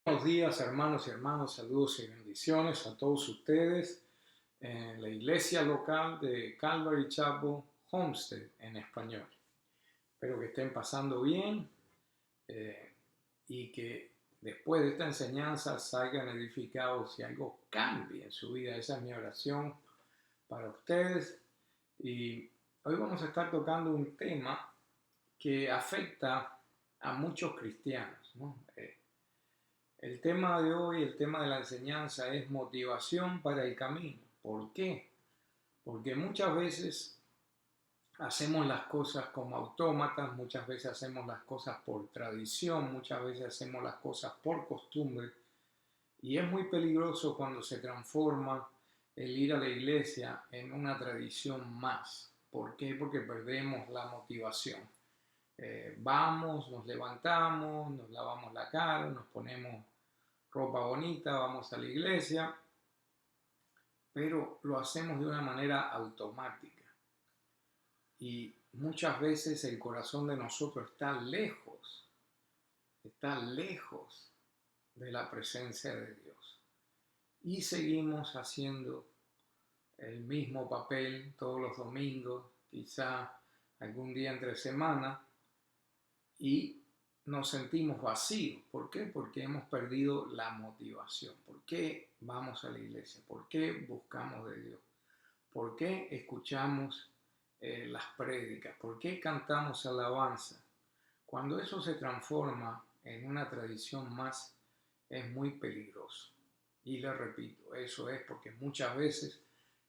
Buenos días, hermanos y hermanas, saludos y bendiciones a todos ustedes en la iglesia local de Calvary Chapel Homestead en español. Espero que estén pasando bien y que después de esta enseñanza salgan edificados y algo cambie en su vida. Esa es mi oración para ustedes. Y hoy vamos a estar tocando un tema que afecta a muchos cristianos, ¿no? El tema de hoy, el tema de la enseñanza es motivación para el camino. ¿Por qué? Porque muchas veces hacemos las cosas como autómatas, muchas veces hacemos las cosas por tradición, muchas veces hacemos las cosas por costumbre. Y es muy peligroso cuando se transforma el ir a la iglesia en una tradición más. ¿Por qué? Porque perdemos la motivación. Vamos, nos levantamos, nos lavamos la cara, nos ponemos ropa bonita, vamos a la iglesia, pero lo hacemos de una manera automática. Y muchas veces el corazón de nosotros está lejos de la presencia de Dios. Y seguimos haciendo el mismo papel todos los domingos, quizá algún día entre semana, y nos sentimos vacíos. ¿Por qué? Porque hemos perdido la motivación. ¿Por qué vamos a la iglesia? ¿Por qué buscamos de Dios? ¿Por qué escuchamos las prédicas? ¿Por qué cantamos alabanza? Cuando eso se transforma en una tradición más, es muy peligroso. Y le repito, eso es porque muchas veces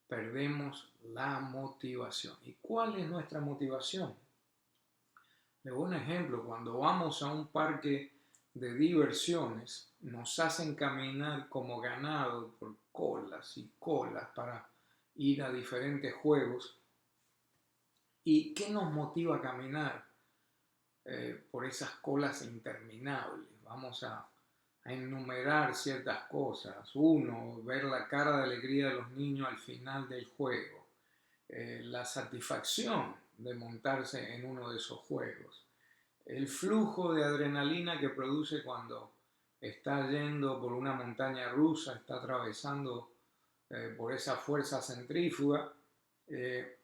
perdemos la motivación. ¿Y cuál es nuestra motivación? Le doy un ejemplo, cuando vamos a un parque de diversiones, nos hacen caminar como ganado por colas y colas para ir a diferentes juegos. ¿Y qué nos motiva a caminar por esas colas interminables? Vamos a enumerar ciertas cosas. Uno, ver la cara de alegría de los niños al final del juego. La satisfacción de montarse en uno de esos juegos. El flujo de adrenalina que produce cuando está yendo por una montaña rusa, está atravesando por esa fuerza centrífuga,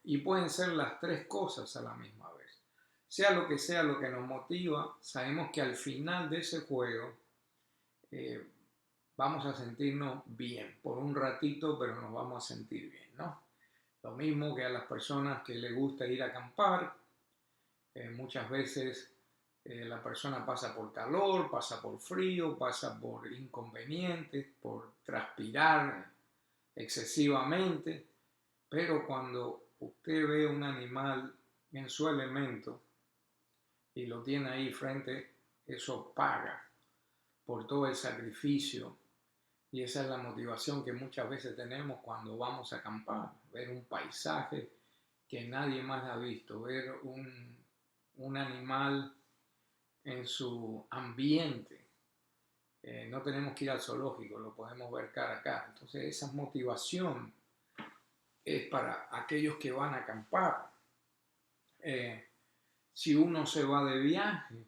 y pueden ser las tres cosas a la misma vez. Sea lo que nos motiva, sabemos que al final de ese juego eh, vamos a sentirnos bien, por un ratito, pero nos vamos a sentir bien, ¿no? Lo mismo que a las personas que les gusta ir a acampar, muchas veces la persona pasa por calor, pasa por frío, pasa por inconvenientes, por transpirar excesivamente, pero cuando usted ve un animal en su elemento y lo tiene ahí frente, eso paga por todo el sacrificio, y esa es la motivación que muchas veces tenemos cuando vamos a acampar, ver un paisaje que nadie más ha visto, ver un animal en su ambiente. No tenemos que ir al zoológico, lo podemos ver cara a cara. Entonces esa motivación es para aquellos que van a acampar. Si uno se va de viaje,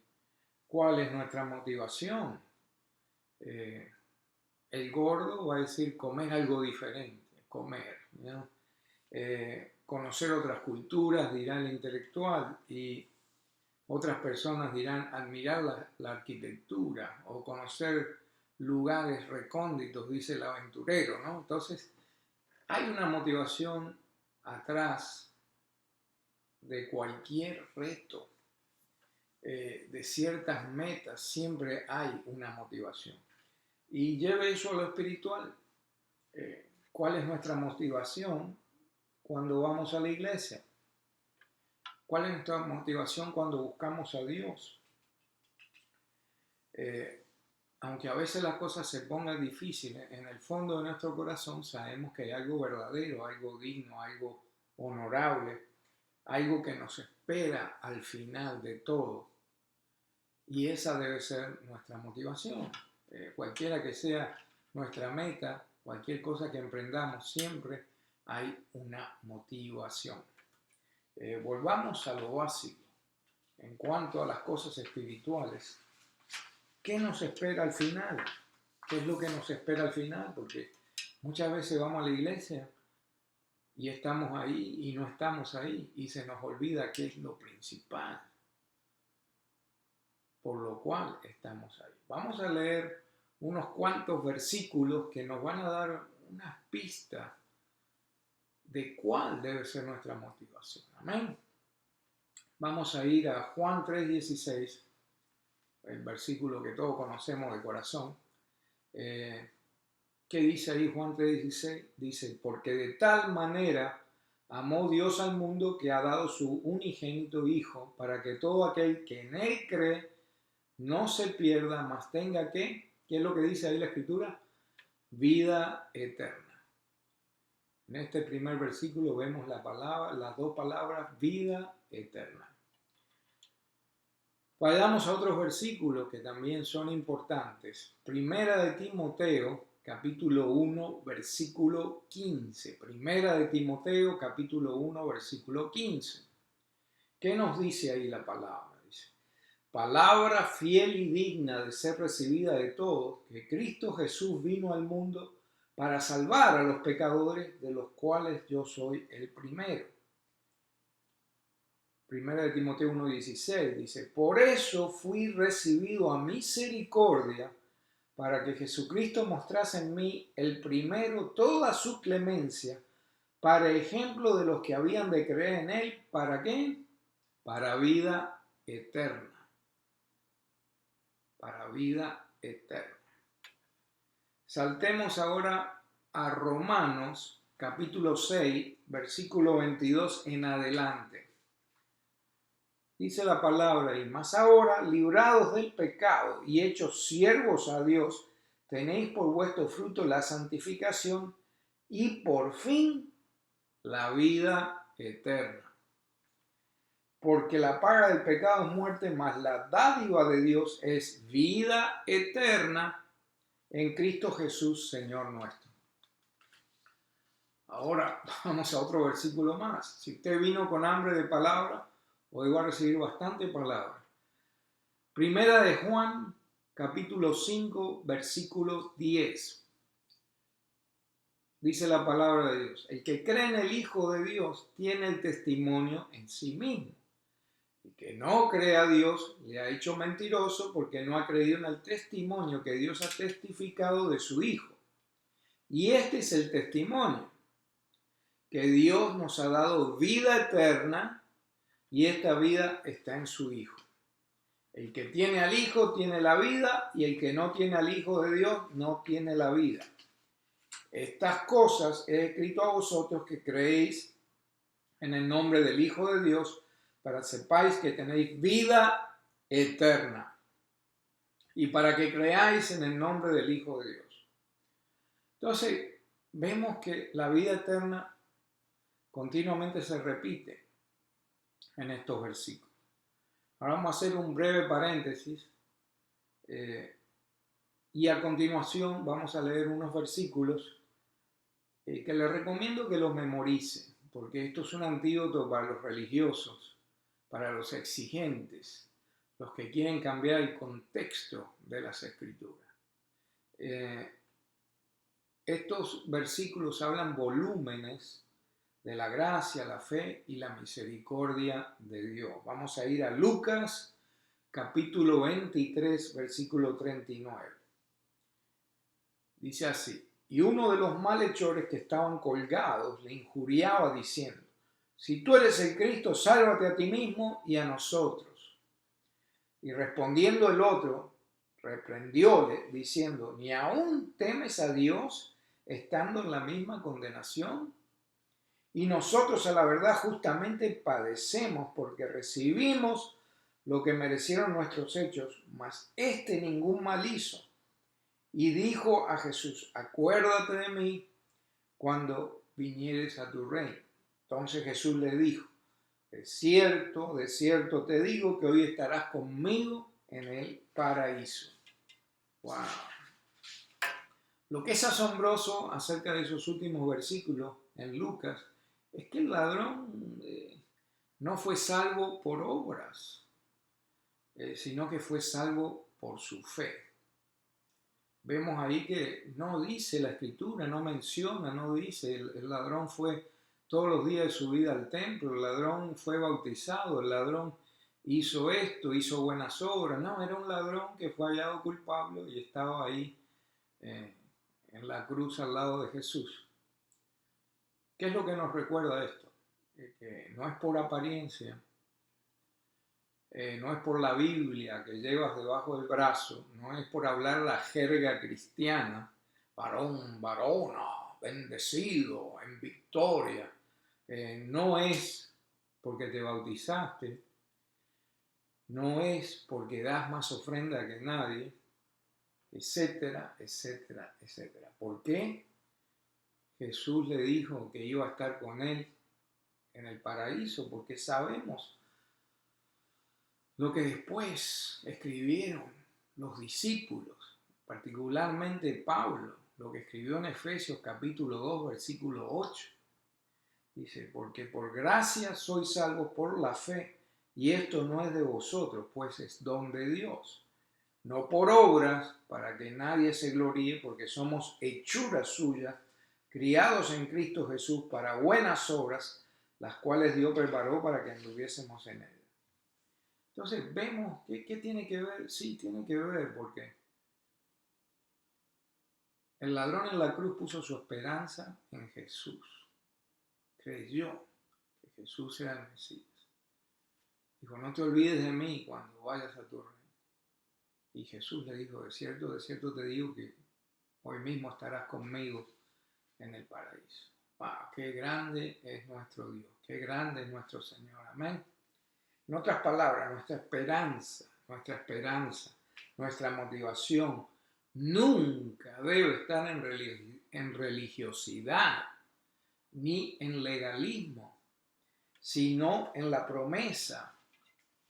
¿cuál es nuestra motivación? El gordo va a decir comer algo diferente, comer, ¿no? Conocer otras culturas, dirá el intelectual, y otras personas dirán admirar la arquitectura o conocer lugares recónditos, dice el aventurero, ¿no? Entonces, hay una motivación atrás de cualquier reto, de ciertas metas, siempre hay una motivación. Y lleve eso a lo espiritual. ¿Cuál es nuestra motivación cuando vamos a la iglesia? ¿Cuál es nuestra motivación cuando buscamos a Dios? Aunque a veces las cosas se pongan difíciles, en el fondo de nuestro corazón sabemos que hay algo verdadero, algo digno, algo honorable, algo que nos espera al final de todo. Y esa debe ser nuestra motivación. Cualquiera que sea nuestra meta, cualquier cosa que emprendamos, siempre hay una motivación. Volvamos a lo básico. En cuanto a las cosas espirituales, ¿qué nos espera al final? ¿Qué es lo que nos espera al final? Porque muchas veces vamos a la iglesia y estamos ahí y no estamos ahí y se nos olvida qué es lo principal por lo cual estamos ahí. Vamos a leer unos cuantos versículos que nos van a dar unas pistas de cuál debe ser nuestra motivación. Amén. Vamos a ir a Juan 3:16, el versículo que todos conocemos de corazón. ¿Qué dice ahí Juan 3:16? Dice, porque de tal manera amó Dios al mundo que ha dado su unigénito Hijo, para que todo aquel que en Él cree no se pierda, mas tenga ¿qué? ¿Qué es lo que dice ahí la Escritura? Vida eterna. En este primer versículo vemos las dos palabras, vida eterna. Vayamos a otros versículos que también son importantes. Primera de Timoteo, capítulo 1, versículo 15. Primera de Timoteo, capítulo 1, versículo 15. ¿Qué nos dice ahí la palabra? Dice, palabra fiel y digna de ser recibida de todos, que Cristo Jesús vino al mundo para salvar a los pecadores, de los cuales yo soy el primero. Primera de Timoteo 1:16 dice, por eso fui recibido a misericordia, para que Jesucristo mostrase en mí el primero toda su clemencia, para ejemplo de los que habían de creer en él. ¿Para qué? Para vida eterna. Para vida eterna. Saltemos ahora a Romanos, capítulo 6, versículo 22 en adelante. Dice la palabra, y más ahora, librados del pecado y hechos siervos a Dios, tenéis por vuestro fruto la santificación y por fin la vida eterna. Porque la paga del pecado es muerte, mas la dádiva de Dios es vida eterna en Cristo Jesús, Señor nuestro. Ahora vamos a otro versículo más. Si usted vino con hambre de palabra, hoy va a recibir bastante palabra. Primera de Juan, capítulo 5, versículo 10. Dice la palabra de Dios, el que cree en el Hijo de Dios tiene el testimonio en sí mismo. El que no cree a Dios le ha hecho mentiroso porque no ha creído en el testimonio que Dios ha testificado de su Hijo. Y este es el testimonio, que Dios nos ha dado vida eterna y esta vida está en su Hijo. El que tiene al Hijo tiene la vida y el que no tiene al Hijo de Dios no tiene la vida. Estas cosas he escrito a vosotros que creéis en el nombre del Hijo de Dios, para que sepáis que tenéis vida eterna y para que creáis en el nombre del Hijo de Dios. Entonces, vemos que la vida eterna continuamente se repite en estos versículos. Ahora vamos a hacer un breve paréntesis y a continuación vamos a leer unos versículos que les recomiendo que los memoricen, porque esto es un antídoto para los religiosos, para los exigentes, los que quieren cambiar el contexto de las Escrituras. Estos versículos hablan volúmenes de la gracia, la fe y la misericordia de Dios. Vamos a ir a Lucas, capítulo 23, versículo 39. Dice así, y uno de los malhechores que estaban colgados le injuriaba diciendo, si tú eres el Cristo, sálvate a ti mismo y a nosotros. Y respondiendo el otro, reprendióle diciendo, ¿ni aún temes a Dios estando en la misma condenación? Y nosotros a la verdad justamente padecemos porque recibimos lo que merecieron nuestros hechos, mas este ningún mal hizo. Y dijo a Jesús, acuérdate de mí cuando vinieres a tu reino. Entonces Jesús le dijo, de cierto te digo que hoy estarás conmigo en el paraíso. Wow. Lo que es asombroso acerca de esos últimos versículos en Lucas es que el ladrón no fue salvo por obras, sino que fue salvo por su fe. vemos ahí que no dice la escritura, no menciona, no dice, el ladrón fue todos los días de su vida al templo, el ladrón fue bautizado, el ladrón hizo esto, hizo buenas obras. No, era un ladrón que fue hallado culpable y estaba ahí eh, en la cruz al lado de Jesús. ¿Qué es lo que nos recuerda esto? Que no es por apariencia, no es por la Biblia que llevas debajo del brazo, no es por hablar la jerga cristiana, varón, varona, bendecido, en victoria, no es porque te bautizaste, no es porque das más ofrenda que nadie, etcétera, etcétera, etcétera. ¿Por qué? Jesús le dijo que iba a estar con él en el paraíso, porque sabemos lo que después escribieron los discípulos, particularmente Pablo, lo que escribió en Efesios capítulo 2, versículo 8. Dice, porque por gracia sois salvos por la fe, y esto no es de vosotros, pues es don de Dios. No por obras, para que nadie se gloríe, porque somos hechura suya, criados en Cristo Jesús para buenas obras, las cuales Dios preparó para que anduviésemos en ellas. Entonces vemos, ¿qué tiene que ver? Sí, tiene que ver, porque el ladrón en la cruz puso su esperanza en Jesús. Creyó que Jesús era el Mesías. Dijo, no te olvides de mí cuando vayas a tu reino. Y Jesús le dijo, de cierto te digo que hoy mismo estarás conmigo en el paraíso. ¡Wow! ¡Qué grande es nuestro Dios! ¡Qué grande es nuestro Señor! Amén. En otras palabras, nuestra esperanza, nuestra motivación nunca debe estar en religiosidad ni en legalismo, sino en la promesa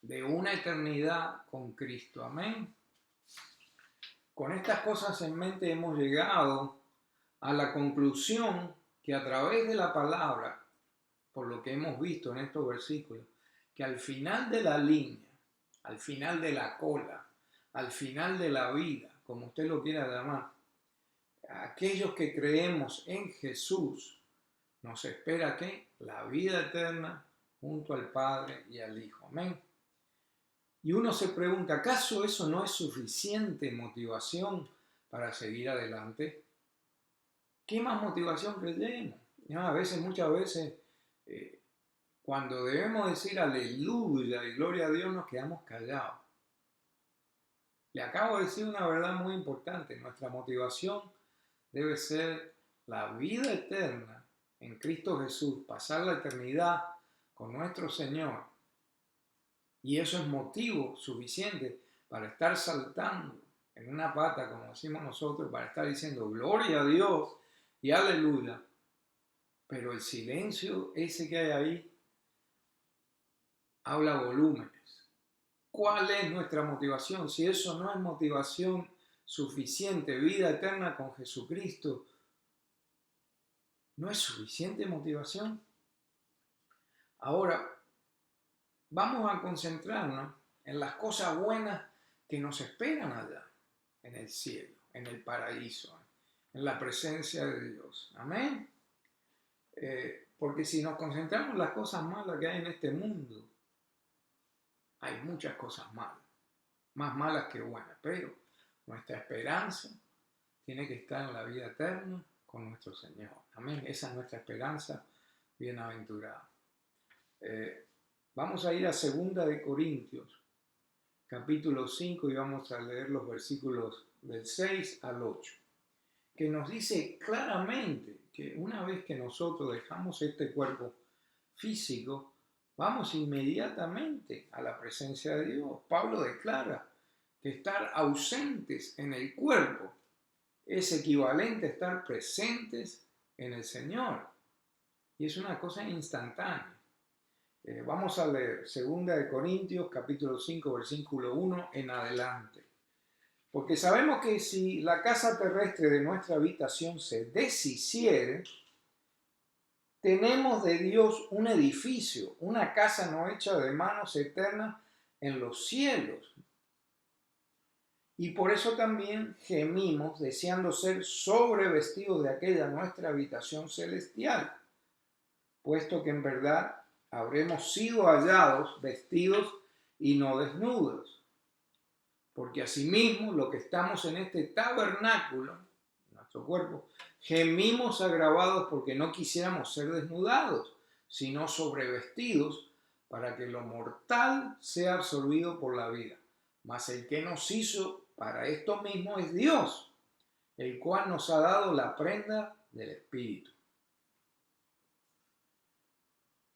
de una eternidad con Cristo. Amén. Con estas cosas en mente hemos llegado a la conclusión que a través de la palabra, por lo que hemos visto en estos versículos, que al final de la línea, al final de la cola, al final de la vida, como usted lo quiera llamar, aquellos que creemos en Jesús, nos espera ¿qué? La vida eterna junto al Padre y al Hijo. Amén. Y uno se pregunta, ¿acaso eso no es suficiente motivación para seguir adelante? ¿Qué más motivación creemos? Muchas veces, cuando debemos decir aleluya y gloria a Dios, nos quedamos callados. Le acabo de decir una verdad muy importante. Nuestra motivación debe ser la vida eterna en Cristo Jesús, pasar la eternidad con nuestro Señor. Y eso es motivo suficiente para estar saltando en una pata, como decimos nosotros, para estar diciendo gloria a Dios y aleluya. Pero el silencio ese que hay ahí habla volúmenes. ¿Cuál es nuestra motivación? Si eso no es motivación suficiente, vida eterna con Jesucristo, ¿no es suficiente motivación? Ahora, vamos a concentrarnos en las cosas buenas que nos esperan allá, en el cielo, en el paraíso, en la presencia de Dios. Amén. Porque si nos concentramos en las cosas malas que hay en este mundo, hay muchas cosas malas, más malas que buenas, pero nuestra esperanza tiene que estar en la vida eterna con nuestro Señor. Amén. Esa es nuestra esperanza bienaventurada. Vamos a ir a 2 de Corintios, capítulo 5, y vamos a leer los versículos del 6 al 8, que nos dice claramente que una vez que nosotros dejamos este cuerpo físico, vamos inmediatamente a la presencia de Dios. Pablo declara que estar ausentes en el cuerpo es equivalente a estar presentes en el Señor. Y es una cosa instantánea. Vamos a leer 2 de Corintios, capítulo 5, versículo 1 en adelante. Porque sabemos que si la casa terrestre de nuestra habitación se deshiciere, tenemos de Dios un edificio, una casa no hecha de manos eterna en los cielos. Y por eso también gemimos deseando ser sobrevestidos de aquella nuestra habitación celestial, puesto que en verdad habremos sido hallados vestidos y no desnudos. Porque asimismo, lo que estamos en este tabernáculo, nuestro cuerpo, gemimos agravados porque no quisiéramos ser desnudados, sino sobrevestidos, para que lo mortal sea absorbido por la vida. Mas el que nos hizo para esto mismo es Dios, el cual nos ha dado la prenda del Espíritu.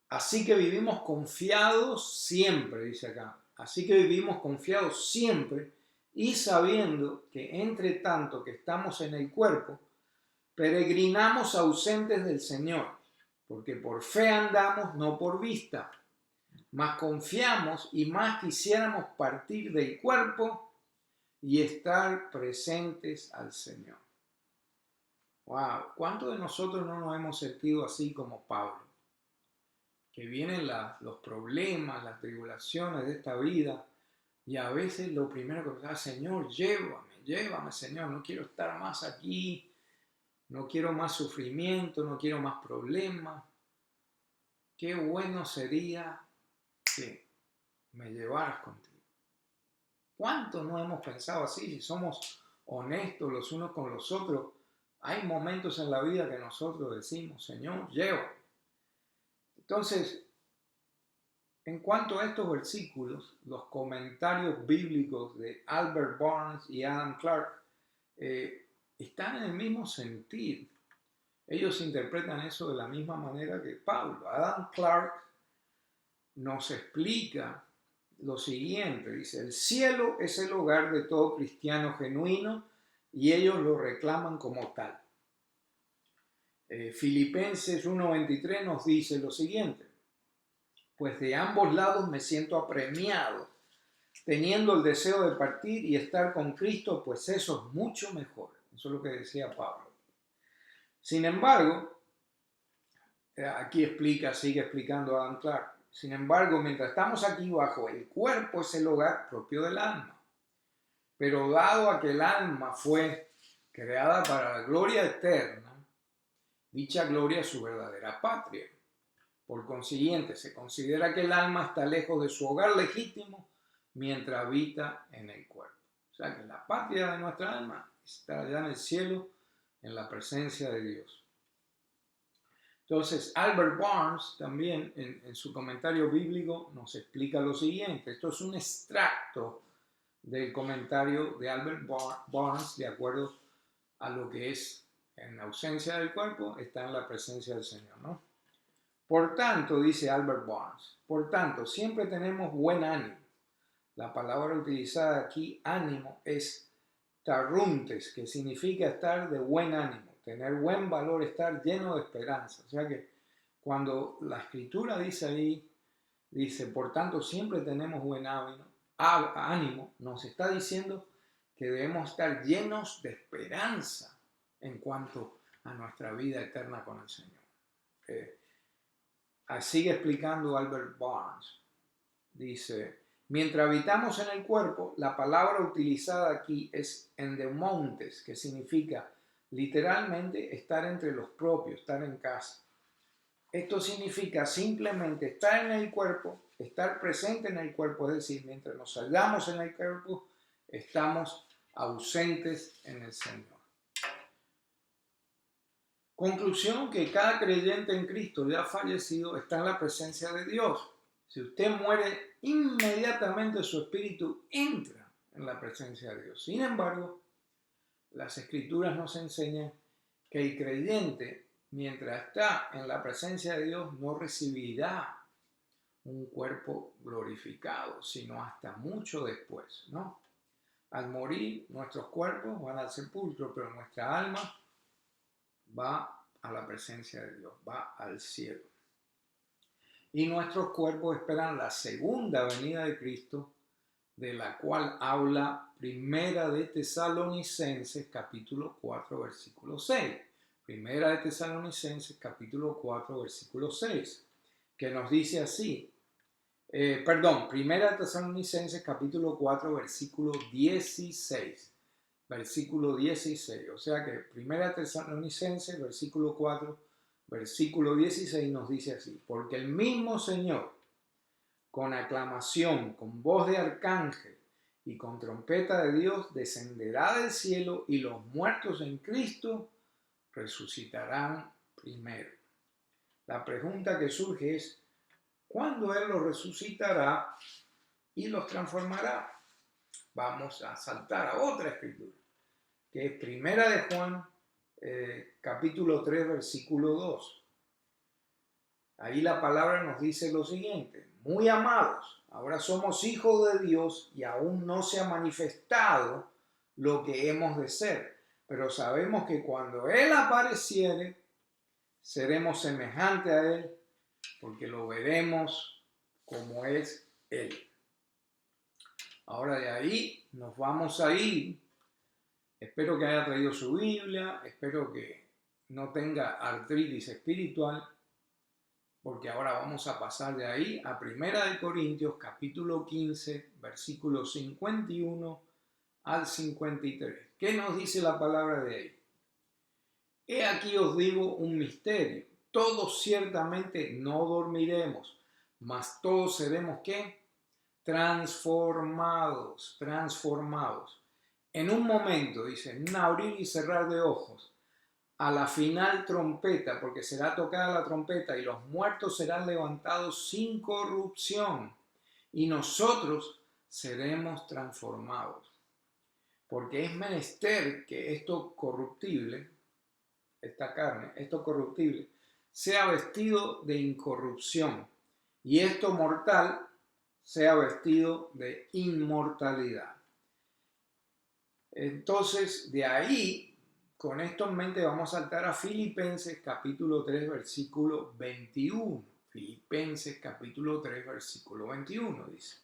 Así que vivimos confiados siempre, dice acá. Así que vivimos confiados siempre y sabiendo que entre tanto que estamos en el cuerpo, peregrinamos ausentes del Señor, porque por fe andamos, no por vista. Más confiamos y más quisiéramos partir del cuerpo y estar presentes al Señor. Wow, ¿cuántos de nosotros no nos hemos sentido así como Pablo? Que vienen los problemas, las tribulaciones de esta vida y a veces lo primero que pensaba, Señor, llévame, Señor, no quiero estar más aquí, no quiero más sufrimiento, no quiero más problemas. Qué bueno sería que me llevaras contigo. ¿Cuántos no hemos pensado así? Si somos honestos los unos con los otros, hay momentos en la vida que nosotros decimos, Señor, llévame. Entonces, en cuanto a estos versículos, los comentarios bíblicos de Albert Barnes y Adam Clarke están en el mismo sentido. Ellos interpretan eso de la misma manera que Pablo. Adam Clarke nos explica lo siguiente, dice, el cielo es el hogar de todo cristiano genuino y ellos lo reclaman como tal. Filipenses 1:23 nos dice lo siguiente, pues de ambos lados me siento apremiado, teniendo el deseo de partir y estar con Cristo, pues eso es mucho mejor. Eso es lo que decía Pablo. Sin embargo, aquí sigue explicando Adam Clarke, sin embargo, mientras estamos aquí bajo, el cuerpo es el hogar propio del alma. Pero dado a que el alma fue creada para la gloria eterna, dicha gloria es su verdadera patria. Por consiguiente, se considera que el alma está lejos de su hogar legítimo mientras habita en el cuerpo. O sea que la patria de nuestra alma está allá en el cielo, en la presencia de Dios. Entonces, Albert Barnes también en su comentario bíblico nos explica lo siguiente. Esto es un extracto del comentario de Albert Barnes de acuerdo a lo que es en ausencia del cuerpo, está en la presencia del Señor, ¿no? Por tanto, dice Albert Barnes, por tanto, siempre tenemos buen ánimo. La palabra utilizada aquí, ánimo, es tarruntes, que significa estar de buen ánimo, tener buen valor, estar lleno de esperanza. O sea que cuando la escritura dice ahí, dice, por tanto, siempre tenemos buen ánimo, nos está diciendo que debemos estar llenos de esperanza en cuanto a nuestra vida eterna con el Señor. Sigue explicando Albert Barnes. Dice, mientras habitamos en el cuerpo, la palabra utilizada aquí es endemontes, que significa literalmente estar entre los propios, estar en casa. Esto significa simplemente estar en el cuerpo, estar presente en el cuerpo, es decir, mientras nos hallamos en el cuerpo, estamos ausentes en el Señor. Conclusión, que cada creyente en Cristo ya fallecido está en la presencia de Dios. Si usted muere, inmediatamente su espíritu entra en la presencia de Dios. Sin embargo, las Escrituras nos enseñan que el creyente, mientras está en la presencia de Dios, no recibirá un cuerpo glorificado, sino hasta mucho después, ¿no? Al morir, nuestros cuerpos van al sepulcro, pero nuestra alma va a la presencia de Dios, va al cielo. Y nuestros cuerpos esperan la segunda venida de Cristo, de la cual habla Primera de Tesalonicenses, capítulo 4, versículo 6. Primera de Tesalonicenses, capítulo 4, versículo 6, que nos dice así, Primera Tesalonicenses capítulo 4, versículo 16. Versículo 16. O sea que Primera Tesalonicenses, versículo 4, versículo 16 nos dice así: porque el mismo Señor, con aclamación, con voz de arcángel y con trompeta de Dios, descenderá del cielo y los muertos en Cristo resucitarán primero. La pregunta que surge es: ¿cuándo Él los resucitará y los transformará? Vamos a saltar a otra escritura, que es Primera de Juan, capítulo 3, versículo 2. Ahí la palabra nos dice lo siguiente: muy amados, ahora somos hijos de Dios y aún no se ha manifestado lo que hemos de ser, pero sabemos que cuando Él apareciere, seremos semejantes a Él, porque lo veremos como es Él. Ahora de ahí nos vamos a ir. Espero que haya traído su Biblia, espero que no tenga artritis espiritual, porque ahora vamos a pasar de ahí a Primera de Corintios, capítulo 15, versículos 51 al 53. ¿Qué nos dice la palabra de ahí? He aquí os digo un misterio. Todos ciertamente no dormiremos, mas todos seremos ¿qué? Transformados. En un momento, dice, en un abrir y cerrar de ojos, a la final trompeta, porque será tocada la trompeta y los muertos serán levantados sin corrupción y nosotros seremos transformados. Porque es menester que esto corruptible, esta carne, esto corruptible, sea vestido de incorrupción y esto mortal sea vestido de inmortalidad. Entonces, de ahí, con esto en mente, vamos a saltar a Filipenses capítulo 3, versículo 21. Filipenses capítulo 3, versículo 21 dice: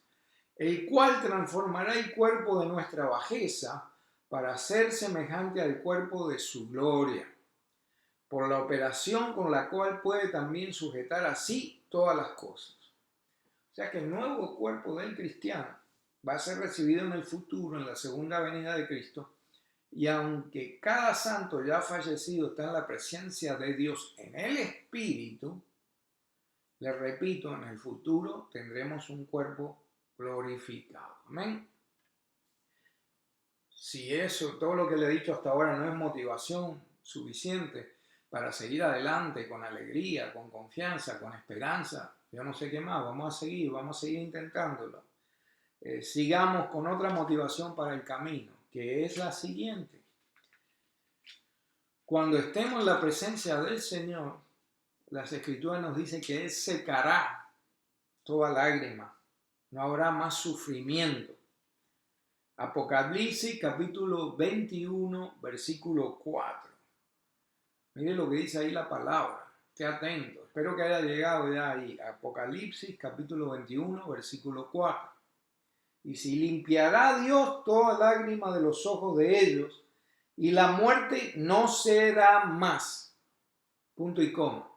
el cual transformará el cuerpo de nuestra bajeza para ser semejante al cuerpo de su gloria, por la operación con la cual puede también sujetar así todas las cosas. O sea que el nuevo cuerpo del cristiano va a ser recibido en el futuro, en la segunda venida de Cristo, y aunque cada santo ya fallecido está en la presencia de Dios en el Espíritu, les repito, en el futuro tendremos un cuerpo glorificado. Amén. Si eso, todo lo que le he dicho hasta ahora no es motivación suficiente para seguir adelante con alegría, con confianza, con esperanza, yo no sé qué más, vamos a seguir intentándolo. Sigamos con otra motivación para el camino, que es la siguiente. Cuando estemos en la presencia del Señor, las Escrituras nos dicen que Él secará toda lágrima, no habrá más sufrimiento. Apocalipsis capítulo 21, versículo 4. Mire lo que dice ahí la palabra, esté atento, espero que haya llegado ya ahí. Apocalipsis capítulo 21, versículo 4. Y si limpiará Dios toda lágrima de los ojos de ellos, y la muerte no será más. Punto y coma.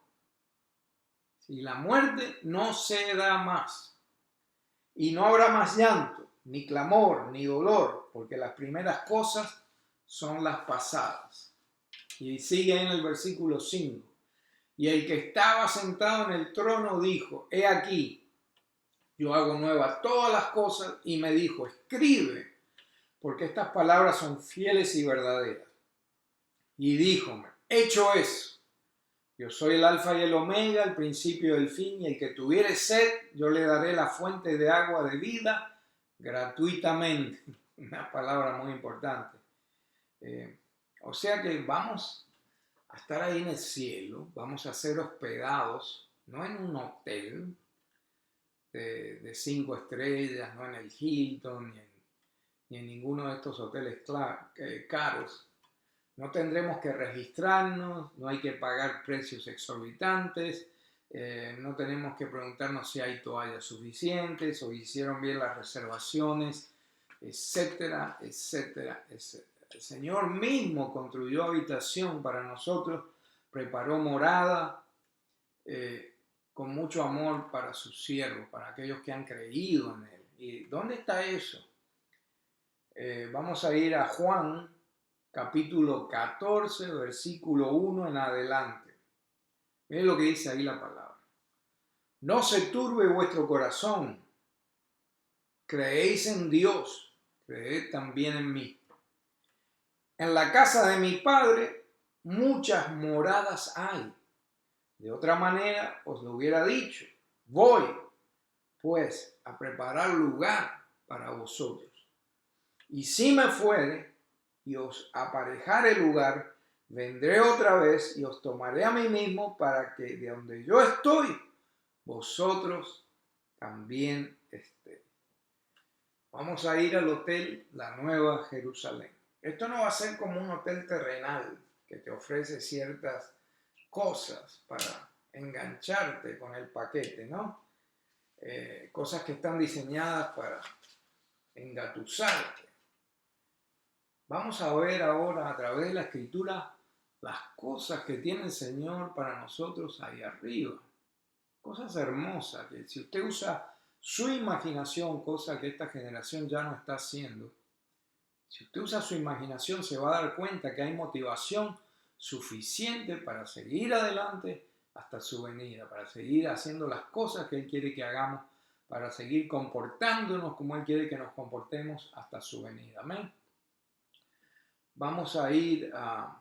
Si la muerte no será más. Y no habrá más llanto, ni clamor, ni dolor, porque las primeras cosas son las pasadas. Y sigue en el versículo 5. Y el que estaba sentado en el trono dijo: he aquí, yo hago nuevas todas las cosas, y me dijo: escribe, porque estas palabras son fieles y verdaderas. Y díjome: hecho es, yo soy el alfa y el omega, el principio y el fin, y el que tuviere sed, yo le daré la fuente de agua de vida gratuitamente. Una palabra muy importante. O sea que vamos a estar ahí en el cielo, vamos a ser hospedados, no en un hotel de 5 estrellas, no en el Hilton, ni en ninguno de estos hoteles caros. No tendremos que registrarnos, no hay que pagar precios exorbitantes, no tenemos que preguntarnos si hay toallas suficientes o hicieron bien las reservaciones, etcétera, etcétera, etcétera. El Señor mismo construyó habitación para nosotros, preparó morada, con mucho amor para sus siervos, para aquellos que han creído en Él. ¿Y dónde está eso? Vamos a ir a Juan, capítulo 14, versículo 1 en adelante. Miren lo que dice ahí la palabra. No se turbe vuestro corazón. Creéis en Dios, creed también en mí. En la casa de mi Padre muchas moradas hay. De otra manera os lo hubiera dicho. Voy, pues, a preparar lugar para vosotros. Y si me fuere y os aparejare lugar, vendré otra vez y os tomaré a mí mismo para que de donde yo estoy, vosotros también estéis. Vamos a ir al hotel La Nueva Jerusalén. Esto no va a ser como un hotel terrenal que te ofrece ciertas cosas para engancharte con el paquete, ¿no? Cosas que están diseñadas para engatusarte. Vamos a ver ahora a través de la Escritura las cosas que tiene el Señor para nosotros ahí arriba. Cosas hermosas que si usted usa su imaginación, cosa que esta generación ya no está haciendo, si usted usa su imaginación se va a dar cuenta que hay motivación suficiente para seguir adelante hasta su venida, para seguir haciendo las cosas que Él quiere que hagamos, para seguir comportándonos como Él quiere que nos comportemos hasta su venida. Amén. Vamos a ir a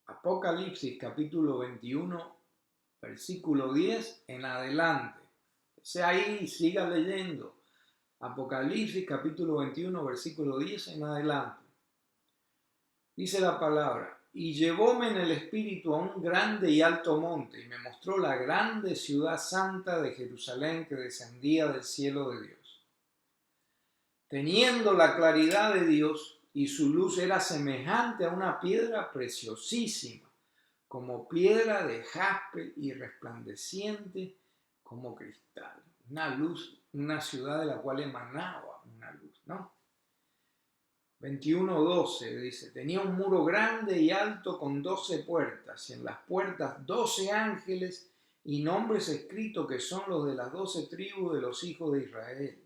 Apocalipsis capítulo 21, versículo 10 en adelante. Sea ahí y siga leyendo. Apocalipsis capítulo 21, versículo 10 en adelante. Dice la palabra, y llevóme en el espíritu a un grande y alto monte, y me mostró la grande ciudad santa de Jerusalén que descendía del cielo de Dios, teniendo la claridad de Dios, y su luz era semejante a una piedra preciosísima, como piedra de jaspe y resplandeciente como cristal. Una luz, una ciudad de la cual emanaba una luz, ¿no? 21:12 dice, tenía un muro grande y alto con 12 puertas, y en las puertas 12 ángeles y nombres escritos que son los de las 12 tribus de los hijos de Israel.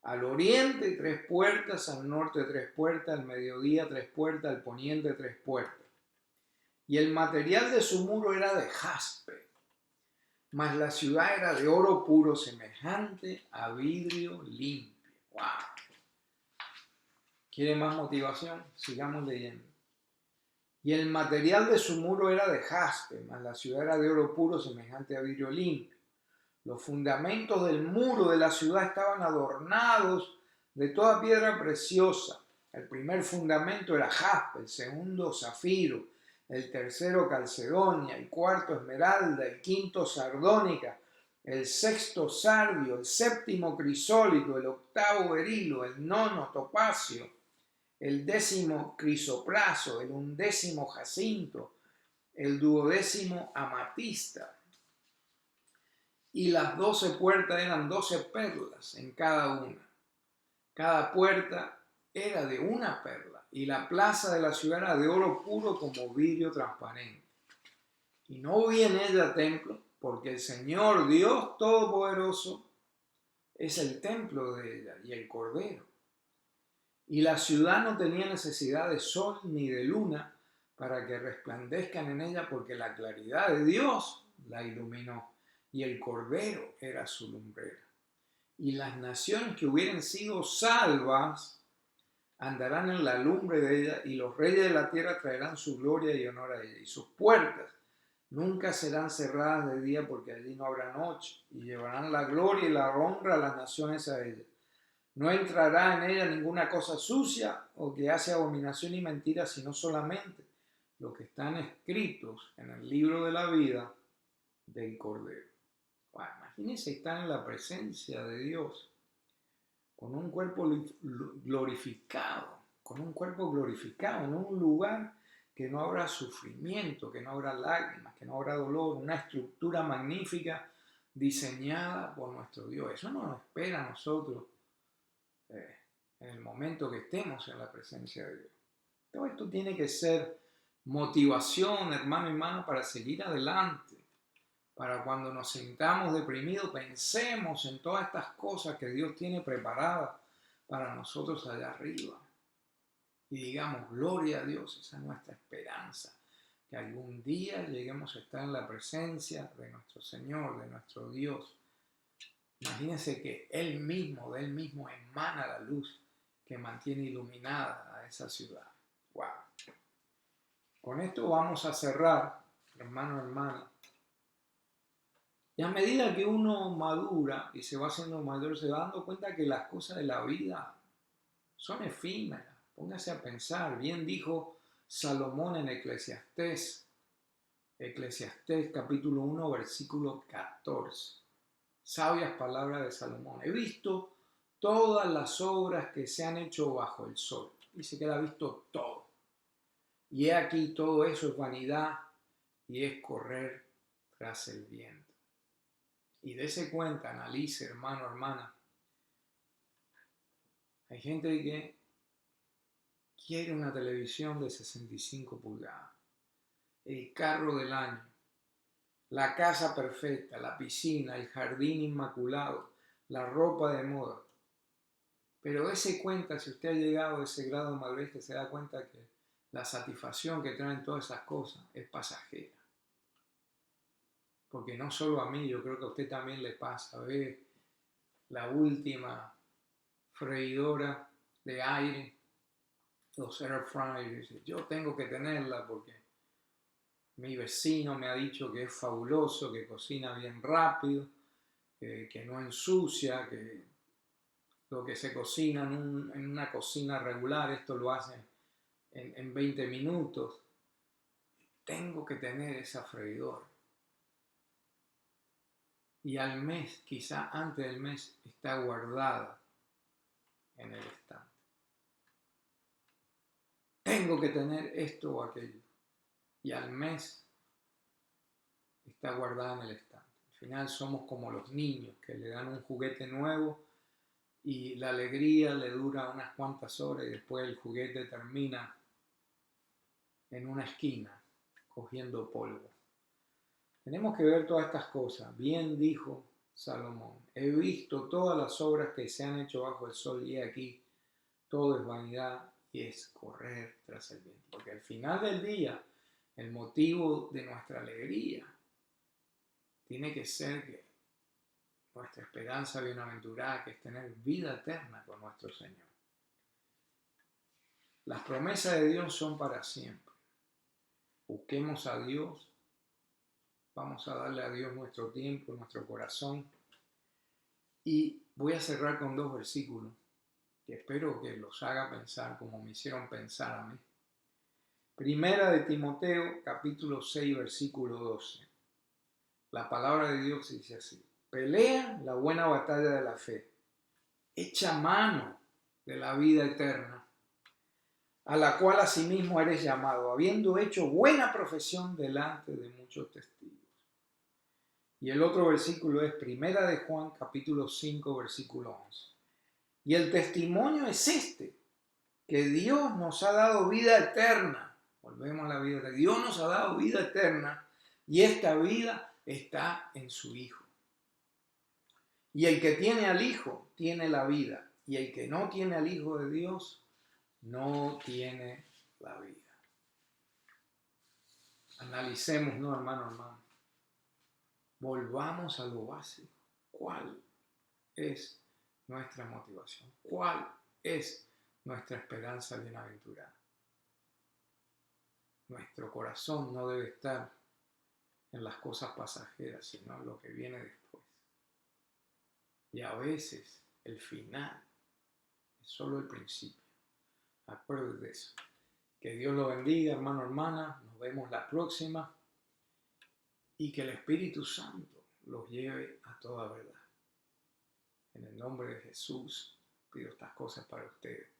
Al oriente 3 puertas, al norte 3 puertas, al mediodía 3 puertas, al poniente 3 puertas. Y el material de su muro era de jaspe, mas la ciudad era de oro puro, semejante a vidrio limpio. ¡Wow! ¿Quiere más motivación? Sigamos leyendo. Y el material de su muro era de jaspe, mas la ciudad era de oro puro, semejante a vidrio limpio. Los fundamentos del muro de la ciudad estaban adornados de toda piedra preciosa. El primer fundamento era jaspe, el segundo zafiro, el tercero calcedonia, el cuarto esmeralda, el quinto sardónica, el sexto sardio, el séptimo crisólito, el octavo berilo, el nono topacio, el 10º crisopraso, el 11º jacinto, el 12º amatista. Y las 12 puertas eran 12 perlas en cada una. Cada puerta era de una perla, y la plaza de la ciudad era de oro puro como vidrio transparente. Y no vi en ella templo, porque el Señor Dios Todopoderoso es el templo de ella y el Cordero. Y la ciudad no tenía necesidad de sol ni de luna para que resplandezcan en ella, porque la claridad de Dios la iluminó, y el Cordero era su lumbrera. Y las naciones que hubieran sido salvas andarán en la lumbre de ella, y los reyes de la tierra traerán su gloria y honor a ella. Y sus puertas nunca serán cerradas de día, porque allí no habrá noche, y llevarán la gloria y la honra a las naciones a ella. No entrará en ella ninguna cosa sucia o que hace abominación y mentira, sino solamente los que están escritos en el libro de la vida del Cordero. Bueno, imagínense estar en la presencia de Dios con un cuerpo glorificado, en un lugar que no habrá sufrimiento, que no habrá lágrimas, que no habrá dolor, una estructura magnífica diseñada por nuestro Dios. Eso no nos espera a nosotros en el momento que estemos en la presencia de Dios. Todo esto tiene que ser motivación, hermano y hermana, para seguir adelante, para cuando nos sintamos deprimidos, pensemos en todas estas cosas que Dios tiene preparadas para nosotros allá arriba. Y digamos, gloria a Dios, esa es nuestra esperanza, que algún día lleguemos a estar en la presencia de nuestro Señor, de nuestro Dios. Imagínense que de Él mismo emana la luz que mantiene iluminada a esa ciudad. ¡Wow! Con esto vamos a cerrar, hermano, hermana. Y a medida que uno madura y se va haciendo mayor, se va dando cuenta que las cosas de la vida son efímeras. Póngase a pensar. Bien dijo Salomón en Eclesiastés capítulo 1, versículo 14. Sabias palabras de Salomón. He visto todas las obras que se han hecho bajo el sol. Dice que él ha visto todo. Y he aquí, todo eso es vanidad y es correr tras el viento. Y dése cuenta, analice, hermano, hermana. Hay gente que quiere una televisión de 65 pulgadas, el carro del año, la casa perfecta, la piscina, el jardín inmaculado, la ropa de moda. Pero dése cuenta, si usted ha llegado a ese grado de madurez, que se da cuenta que la satisfacción que traen todas esas cosas es pasajera. Porque no solo a mí, yo creo que a usted también le pasa. Ve la última freidora de aire, los air fryers. Yo tengo que tenerla porque mi vecino me ha dicho que es fabuloso, que cocina bien rápido, que no ensucia, que lo que se cocina en una cocina regular, esto lo hacen en 20 minutos. Tengo que tener esa freidora. Y al mes, quizá antes del mes, está guardada en el estante. Tengo que tener esto o aquello. Y al mes está guardada en el estante. Al final somos como los niños que le dan un juguete nuevo y la alegría le dura unas cuantas horas y después el juguete termina en una esquina cogiendo polvo. Tenemos que ver todas estas cosas. Bien dijo Salomón, he visto todas las obras que se han hecho bajo el sol y aquí todo es vanidad y es correr tras el viento. Porque al final del día, el motivo de nuestra alegría tiene que ser que nuestra esperanza bienaventurada, que es tener vida eterna con nuestro Señor. Las promesas de Dios son para siempre. Busquemos a Dios. Vamos a darle a Dios nuestro tiempo, nuestro corazón. Y voy a cerrar con 2 versículos que espero que los haga pensar como me hicieron pensar a mí. Primera de Timoteo, capítulo 6, versículo 12. La palabra de Dios dice así: pelea la buena batalla de la fe, echa mano de la vida eterna, a la cual asimismo eres llamado, habiendo hecho buena profesión delante de muchos testigos. Y el otro versículo es Primera de Juan, capítulo 5, versículo 11. Y el testimonio es este, que Dios nos ha dado vida eterna. Volvemos a la vida eterna. Dios nos ha dado vida eterna y esta vida está en su Hijo. Y el que tiene al Hijo tiene la vida. Y el que no tiene al Hijo de Dios no tiene la vida. Analicemos, ¿no, hermano? Volvamos a lo básico. ¿Cuál es nuestra motivación? ¿Cuál es nuestra esperanza bienaventurada? Nuestro corazón no debe estar en las cosas pasajeras, sino en lo que viene después. Y a veces el final es solo el principio. Acuérdense de eso. Que Dios lo bendiga, hermano, hermana. Nos vemos la próxima. Y que el Espíritu Santo los lleve a toda verdad. En el nombre de Jesús pido estas cosas para ustedes.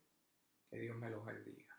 Que Dios me los bendiga.